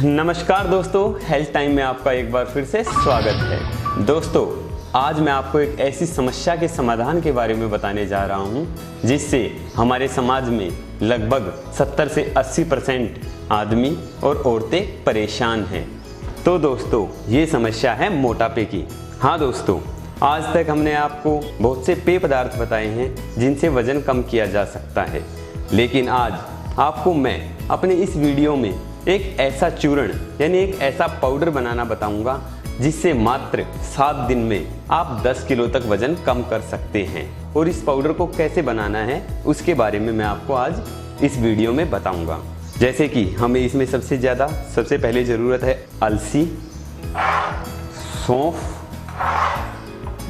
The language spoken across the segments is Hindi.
नमस्कार दोस्तों, हेल्थ टाइम में आपका एक बार फिर से स्वागत है। दोस्तों, आज मैं आपको एक ऐसी समस्या के समाधान के बारे में बताने जा रहा हूं जिससे हमारे समाज में लगभग 70 से 80% आदमी और औरतें परेशान हैं। तो दोस्तों, ये समस्या है मोटापे की। हाँ दोस्तों, आज तक हमने आपको बहुत से पेय पदार्थ बताए हैं जिनसे वजन कम किया जा सकता है, लेकिन आज आपको मैं अपने इस वीडियो में एक ऐसा चूर्ण यानी एक ऐसा पाउडर बनाना बताऊंगा जिससे मात्र 7 दिन में आप 10 किलो तक वजन कम कर सकते हैं। और इस पाउडर को कैसे बनाना है उसके बारे में मैं आपको आज इस वीडियो में बताऊंगा। जैसे कि हमें इसमें सबसे पहले ज़रूरत है अलसी, सौंफ,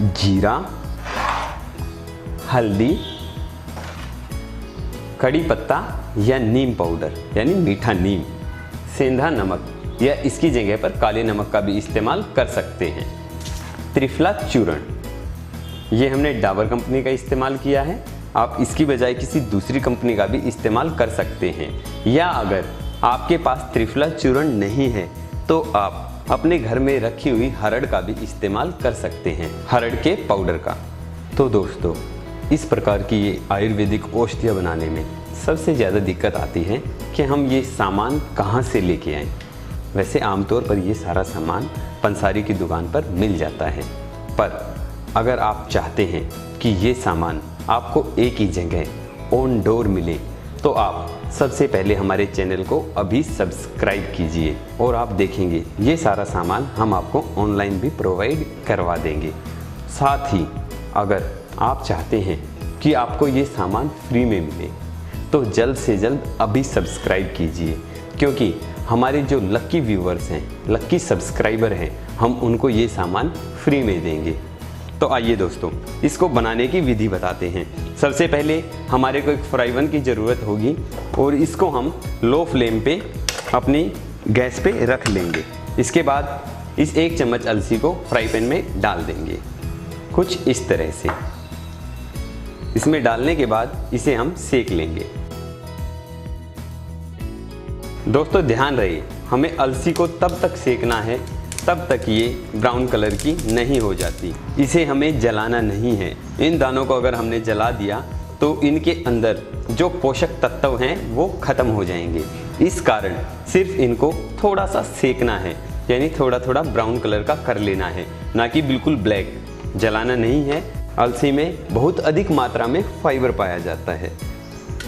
जीरा, हल्दी, कड़ी पत्ता या नीम पाउडर यानी मीठा नीम, सेंधा नमक या इसकी जगह पर काले नमक का भी इस्तेमाल कर सकते हैं। त्रिफला चूर्ण, ये हमने डाबर कंपनी का इस्तेमाल किया है। आप इसकी बजाय किसी दूसरी कंपनी का भी इस्तेमाल कर सकते हैं, या अगर आपके पास त्रिफला चूर्ण नहीं है तो आप अपने घर में रखी हुई हरड़ का भी इस्तेमाल कर सकते हैं, हरड़ के पाउडर का। तो दोस्तों, इस प्रकार की ये आयुर्वेदिक औषधियाँ बनाने में सबसे ज़्यादा दिक्कत आती है कि हम ये सामान कहाँ से लेके आएँ। वैसे आमतौर पर ये सारा सामान पंसारी की दुकान पर मिल जाता है, पर अगर आप चाहते हैं कि ये सामान आपको एक ही जगह ऑन डोर मिले तो आप सबसे पहले हमारे चैनल को अभी सब्सक्राइब कीजिए और आप देखेंगे ये सारा सामान हम आपको ऑनलाइन भी प्रोवाइड करवा देंगे। साथ ही अगर आप चाहते हैं कि आपको ये सामान फ्री में मिले तो जल्द से जल्द अभी सब्सक्राइब कीजिए, क्योंकि हमारे जो लक्की व्यूवर्स हैं, लक्की सब्सक्राइबर हैं, हम उनको ये सामान फ्री में देंगे। तो आइए दोस्तों, इसको बनाने की विधि बताते हैं। सबसे पहले हमारे को एक फ्राई पैन की ज़रूरत होगी और इसको हम लो फ्लेम पे अपनी गैस पे रख लेंगे। इसके बाद इस 1 चम्मच अलसी को फ्राई पैन में डाल देंगे, कुछ इस तरह से। इसमें डालने के बाद इसे हम सेक लेंगे। दोस्तों ध्यान रहे, हमें अलसी को तब तक सेकना है तब तक ये ब्राउन कलर की नहीं हो जाती। इसे हमें जलाना नहीं है। इन दानों को अगर हमने जला दिया तो इनके अंदर जो पोषक तत्व हैं वो खत्म हो जाएंगे। इस कारण सिर्फ इनको थोड़ा सा सेकना है, यानी थोड़ा थोड़ा ब्राउन कलर का कर लेना है, ना कि बिल्कुल ब्लैक। जलाना नहीं है। अलसी में बहुत अधिक मात्रा में फाइबर पाया जाता है।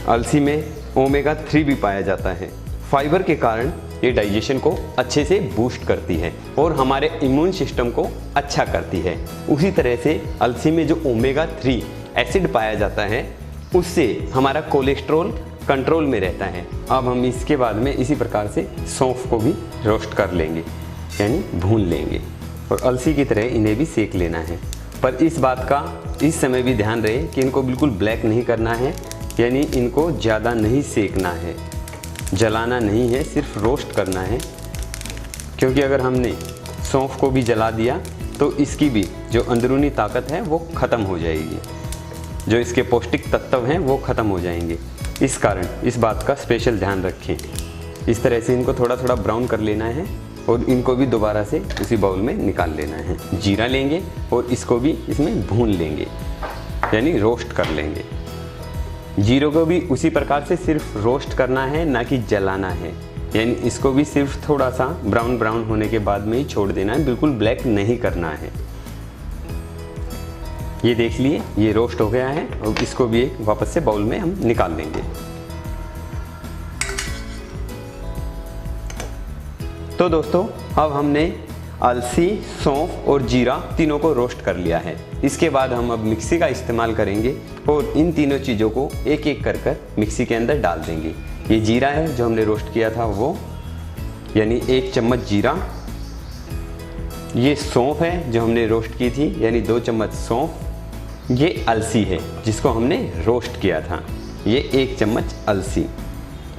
अलसी में ओमेगा 3 भी पाया जाता है। फाइबर के कारण ये डाइजेशन को अच्छे से बूस्ट करती है और हमारे इम्यून सिस्टम को अच्छा करती है। उसी तरह से अलसी में जो ओमेगा 3 एसिड पाया जाता है उससे हमारा कोलेस्ट्रॉल कंट्रोल में रहता है। अब हम इसके बाद में इसी प्रकार से सौंफ को भी रोस्ट कर लेंगे, यानी भून लेंगे, और अलसी की तरह इन्हें भी सेक लेना है। पर इस बात का इस समय भी ध्यान रहे कि इनको बिल्कुल ब्लैक नहीं करना है, यानी इनको ज़्यादा नहीं सेकना है, जलाना नहीं है, सिर्फ रोस्ट करना है। क्योंकि अगर हमने सौंफ को भी जला दिया तो इसकी भी जो अंदरूनी ताकत है वो ख़त्म हो जाएगी, जो इसके पौष्टिक तत्व हैं वो ख़त्म हो जाएंगे। इस कारण इस बात का स्पेशल ध्यान रखें। इस तरह से इनको थोड़ा थोड़ा ब्राउन कर लेना है और इनको भी दोबारा से उसी बाउल में निकाल लेना है। जीरा लेंगे और इसको भी इसमें भून लेंगे, यानी रोस्ट कर लेंगे। जीरो को भी उसी प्रकार से सिर्फ रोस्ट करना है, ना कि जलाना है, यानी इसको भी सिर्फ थोड़ा सा ब्राउन ब्राउन होने के बाद में ही छोड़ देना है, बिल्कुल ब्लैक नहीं करना है। ये देख लिए, ये रोस्ट हो गया है और इसको भी एक वापस से बाउल में हम निकाल लेंगे। तो दोस्तों, अब हमने अलसी, सौंफ और जीरा तीनों को रोस्ट कर लिया है। इसके बाद हम अब मिक्सी का इस्तेमाल करेंगे और इन तीनों चीज़ों को एक एक कर मिक्सी के अंदर डाल देंगे। ये जीरा है जो हमने रोस्ट किया था वो, यानी 1 चम्मच जीरा। ये सौंफ है जो हमने रोस्ट की थी, यानी 2 चम्मच सौंफ। ये अलसी है जिसको हमने रोस्ट किया था, ये 1 चम्मच अलसी।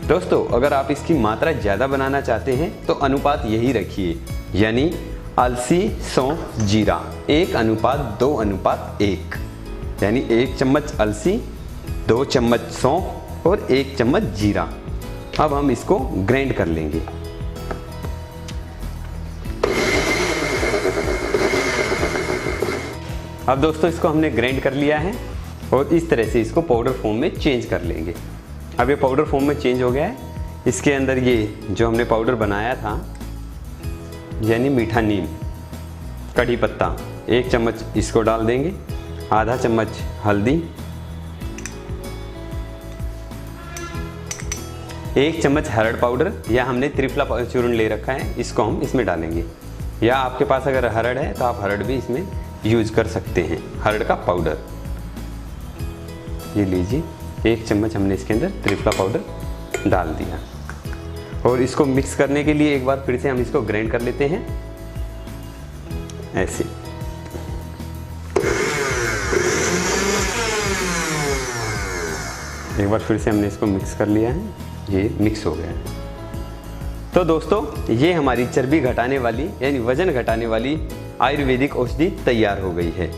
दोस्तों, अगर आप इसकी मात्रा ज़्यादा बनाना चाहते हैं तो अनुपात यही रखिए, यानी अलसी, सौंफ, जीरा 1:2:1, यानी 1 चम्मच अलसी, 2 चम्मच सौंफ और 1 चम्मच जीरा। अब हम इसको ग्राइंड कर लेंगे। अब दोस्तों इसको हमने ग्राइंड कर लिया है और इस तरह से इसको पाउडर फॉर्म में चेंज कर लेंगे। अब ये पाउडर फॉर्म में चेंज हो गया है। इसके अंदर ये जो हमने पाउडर बनाया था यानी मीठा नीम, कड़ी पत्ता, 1 चम्मच इसको डाल देंगे, आधा चम्मच हल्दी, 1 चम्मच हरड़ पाउडर या हमने त्रिफला चूर्ण ले रखा है, इसको हम इसमें डालेंगे। या आपके पास अगर हरड़ है तो आप हरड़ भी इसमें यूज कर सकते हैं, हरड़ का पाउडर। ये लीजिए 1 चम्मच हमने इसके अंदर त्रिफला पाउडर डाल दिया और इसको मिक्स करने के लिए एक बार फिर से हम इसको ग्राइंड कर लेते हैं ऐसे। एक बार फिर से हमने इसको मिक्स कर लिया है, ये मिक्स हो गया है। तो दोस्तों ये हमारी चर्बी घटाने वाली यानी वजन घटाने वाली आयुर्वेदिक औषधि तैयार हो गई है।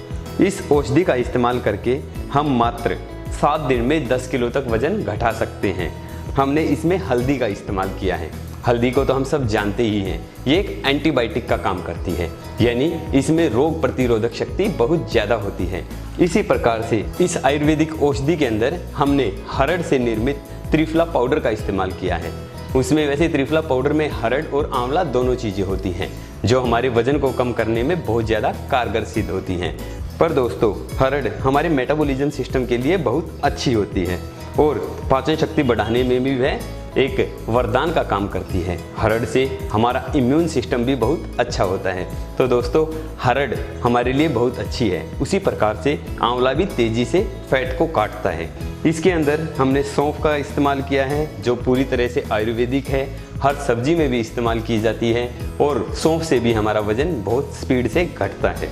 इस औषधि का इस्तेमाल करके हम मात्र 7 दिन में 10 किलो तक वजन घटा सकते हैं। हमने इसमें हल्दी का इस्तेमाल किया है। हल्दी को तो हम सब जानते ही हैं, ये एक एंटीबायोटिक का काम करती है, यानी इसमें रोग प्रतिरोधक शक्ति बहुत ज़्यादा होती है। इसी प्रकार से इस आयुर्वेदिक औषधि के अंदर हमने हरड़ से निर्मित त्रिफला पाउडर का इस्तेमाल किया है। उसमें वैसे त्रिफला पाउडर में हरड़ और आंवला दोनों चीज़ें होती हैं जो हमारे वजन को कम करने में बहुत ज़्यादा कारगर सिद्ध होती हैं। पर दोस्तों हरड़ हमारे मेटाबॉलिज्म सिस्टम के लिए बहुत अच्छी होती है और पाचन शक्ति बढ़ाने में भी वह एक वरदान का काम करती है। हरड़ से हमारा इम्यून सिस्टम भी बहुत अच्छा होता है। तो दोस्तों हरड़ हमारे लिए बहुत अच्छी है। उसी प्रकार से आंवला भी तेज़ी से फैट को काटता है। इसके अंदर हमने सौंफ का इस्तेमाल किया है जो पूरी तरह से आयुर्वेदिक है, हर सब्जी में भी इस्तेमाल की जाती है और सौंफ से भी हमारा वजन बहुत स्पीड से घटता है।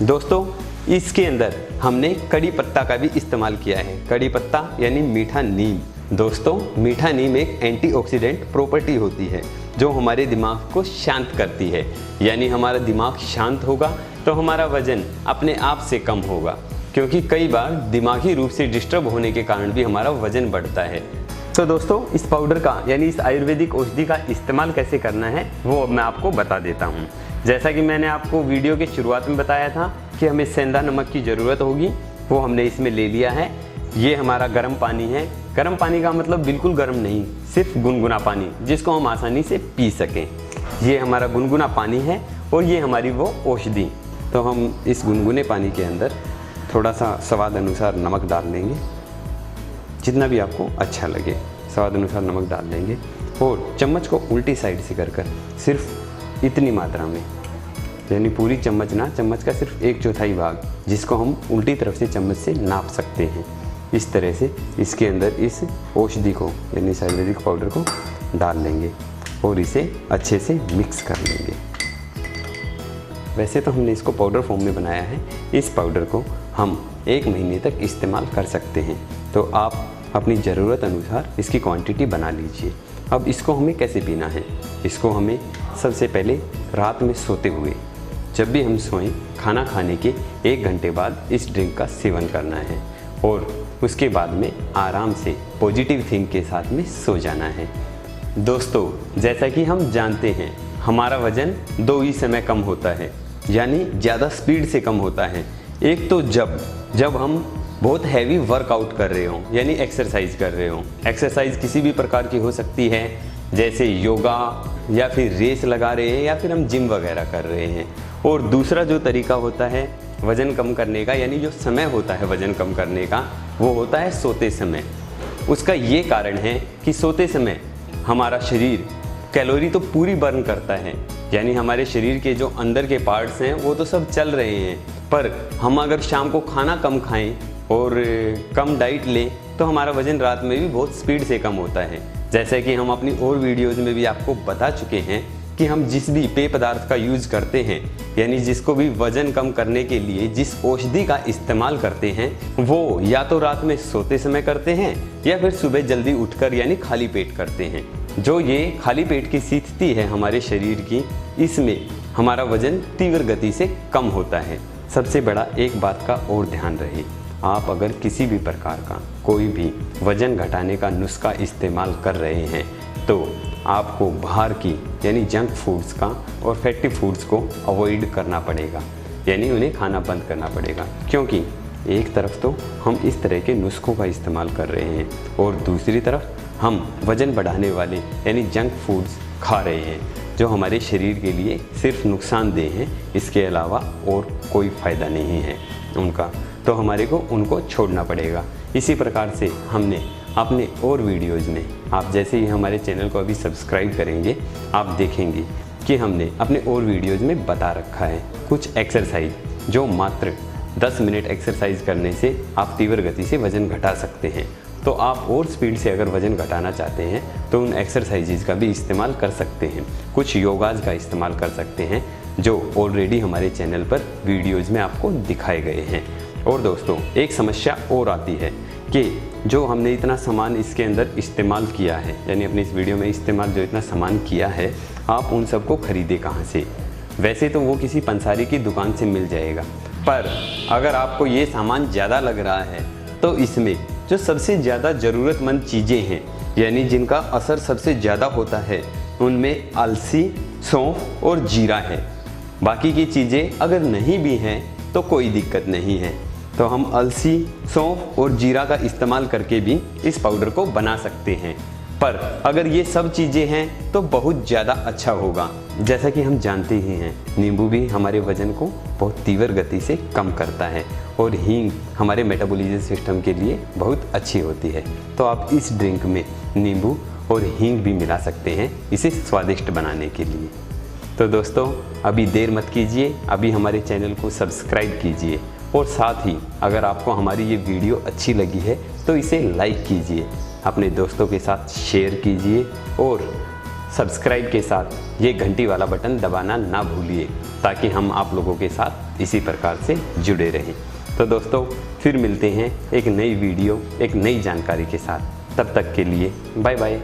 दोस्तों इसके अंदर हमने कड़ी पत्ता का भी इस्तेमाल किया है। कड़ी पत्ता यानी मीठा नीम। दोस्तों मीठा नीम एक एंटीऑक्सीडेंट प्रॉपर्टी होती है जो हमारे दिमाग को शांत करती है, यानी हमारा दिमाग शांत होगा तो हमारा वजन अपने आप से कम होगा, क्योंकि कई बार दिमागी रूप से डिस्टर्ब होने के कारण भी हमारा वजन बढ़ता है। तो दोस्तों इस पाउडर का यानी इस आयुर्वेदिक औषधि का इस्तेमाल कैसे करना है वो अब मैं आपको बता देता हूँ। जैसा कि मैंने आपको वीडियो के शुरुआत में बताया था कि हमें सेंधा नमक की ज़रूरत होगी, वो हमने इसमें ले लिया है। ये हमारा गर्म पानी है। गर्म पानी का मतलब बिल्कुल गर्म नहीं, सिर्फ गुनगुना पानी जिसको हम आसानी से पी सकें। ये हमारा गुनगुना पानी है और ये हमारी वो औषधि। तो हम इस गुनगुने पानी के अंदर थोड़ा सा स्वाद अनुसार नमक डाल देंगे, जितना भी आपको अच्छा लगे स्वाद अनुसार नमक डाल देंगे और चम्मच को उल्टी साइड से कर सिर्फ इतनी मात्रा में, यानी पूरी चम्मच ना, चम्मच का सिर्फ 1/4 भाग जिसको हम उल्टी तरफ से चम्मच से नाप सकते हैं, इस तरह से इसके अंदर इस औषधि को यानी इस आयुर्वेदिक पाउडर को डाल लेंगे और इसे अच्छे से मिक्स कर लेंगे। वैसे तो हमने इसको पाउडर फॉर्म में बनाया है, इस पाउडर को हम 1 महीने तक इस्तेमाल कर सकते हैं। तो आप अपनी ज़रूरत अनुसार इसकी क्वांटिटी बना लीजिए। अब इसको हमें कैसे पीना है? इसको हमें सबसे पहले रात में सोते हुए, जब भी हम सोएं, खाना खाने के 1 घंटे बाद इस ड्रिंक का सेवन करना है और उसके बाद में आराम से पॉजिटिव थिंक के साथ में सो जाना है। दोस्तों जैसा कि हम जानते हैं हमारा वज़न 2 ही समय कम होता है, यानी ज़्यादा स्पीड से कम होता है। एक तो जब हम बहुत हैवी वर्कआउट कर रहे हों, यानी एक्सरसाइज कर रहे हों। एक्सरसाइज किसी भी प्रकार की हो सकती है, जैसे योगा या फिर रेस लगा रहे हैं या फिर हम जिम वगैरह कर रहे हैं। और दूसरा जो तरीका होता है वज़न कम करने का, यानी जो समय होता है वज़न कम करने का, वो होता है सोते समय। उसका ये कारण है कि सोते समय हमारा शरीर कैलोरी तो पूरी बर्न करता है, यानी हमारे शरीर के जो अंदर के पार्ट्स हैं वो तो सब चल रहे हैं, पर हम अगर शाम को खाना कम खाएं और कम डाइट लें तो हमारा वज़न रात में भी बहुत स्पीड से कम होता है। जैसे कि हम अपनी और वीडियोज़ में भी आपको बता चुके हैं कि हम जिस भी पेय पदार्थ का यूज़ करते हैं, यानी जिसको भी वज़न कम करने के लिए जिस औषधि का इस्तेमाल करते हैं, वो या तो रात में सोते समय करते हैं या फिर सुबह जल्दी उठकर यानी खाली पेट करते हैं। जो ये खाली पेट की स्थिति है हमारे शरीर की, इसमें हमारा वज़न तीव्र गति से कम होता है। सबसे बड़ा एक बात का और ध्यान रहे, आप अगर किसी भी प्रकार का कोई भी वज़न घटाने का नुस्खा इस्तेमाल कर रहे हैं तो आपको बाहर की यानी जंक फूड्स का और फैटी फूड्स को अवॉइड करना पड़ेगा। यानी उन्हें खाना बंद करना पड़ेगा, क्योंकि एक तरफ तो हम इस तरह के नुस्खों का इस्तेमाल कर रहे हैं और दूसरी तरफ हम वज़न बढ़ाने वाले यानी जंक फूड्स खा रहे हैं जो हमारे शरीर के लिए सिर्फ नुकसानदेह हैं, इसके अलावा और कोई फ़ायदा नहीं है उनका, तो हमारे को उनको छोड़ना पड़ेगा। इसी प्रकार से हमने अपने और वीडियोज़ में, आप जैसे ही हमारे चैनल को अभी सब्सक्राइब करेंगे आप देखेंगे कि हमने अपने और वीडियोज़ में बता रखा है कुछ एक्सरसाइज जो मात्र 10 मिनट एक्सरसाइज करने से आप तीव्र गति से वज़न घटा सकते हैं। तो आप और स्पीड से अगर वज़न घटाना चाहते हैं तो उन एक्सरसाइजेज का भी इस्तेमाल कर सकते हैं, कुछ योगाज का इस्तेमाल कर सकते हैं जो ऑलरेडी हमारे चैनल पर वीडियोज़ में आपको दिखाए गए हैं। और दोस्तों एक समस्या और आती है कि जो हमने इतना सामान इसके अंदर इस्तेमाल किया है, यानी अपनी इस वीडियो में इस्तेमाल जो इतना सामान किया है, आप उन सबको ख़रीदे कहाँ से? वैसे तो वो किसी पंसारी की दुकान से मिल जाएगा, पर अगर आपको ये सामान ज़्यादा लग रहा है तो इसमें जो सबसे ज़्यादा ज़रूरतमंद चीज़ें हैं, यानी जिनका असर सबसे ज़्यादा होता है, उनमें अलसी, सौंफ और जीरा है। बाकी की चीज़ें अगर नहीं भी हैं तो कोई दिक्कत नहीं है, तो हम अलसी, सौंफ और जीरा का इस्तेमाल करके भी इस पाउडर को बना सकते हैं। पर अगर ये सब चीज़ें हैं तो बहुत ज़्यादा अच्छा होगा। जैसा कि हम जानते ही हैं, नींबू भी हमारे वज़न को बहुत तीव्र गति से कम करता है और हींग हमारे मेटाबॉलिज्म सिस्टम के लिए बहुत अच्छी होती है। तो आप इस ड्रिंक में नींबू और हींग भी मिला सकते हैं इसे स्वादिष्ट बनाने के लिए। तो दोस्तों अभी देर मत कीजिए, अभी हमारे चैनल को सब्सक्राइब कीजिए और साथ ही अगर आपको हमारी ये वीडियो अच्छी लगी है तो इसे लाइक कीजिए, अपने दोस्तों के साथ शेयर कीजिए और सब्सक्राइब के साथ ये घंटी वाला बटन दबाना ना भूलिए, ताकि हम आप लोगों के साथ इसी प्रकार से जुड़े रहें। तो दोस्तों फिर मिलते हैं एक नई वीडियो, एक नई जानकारी के साथ। तब तक के लिए बाय बाय।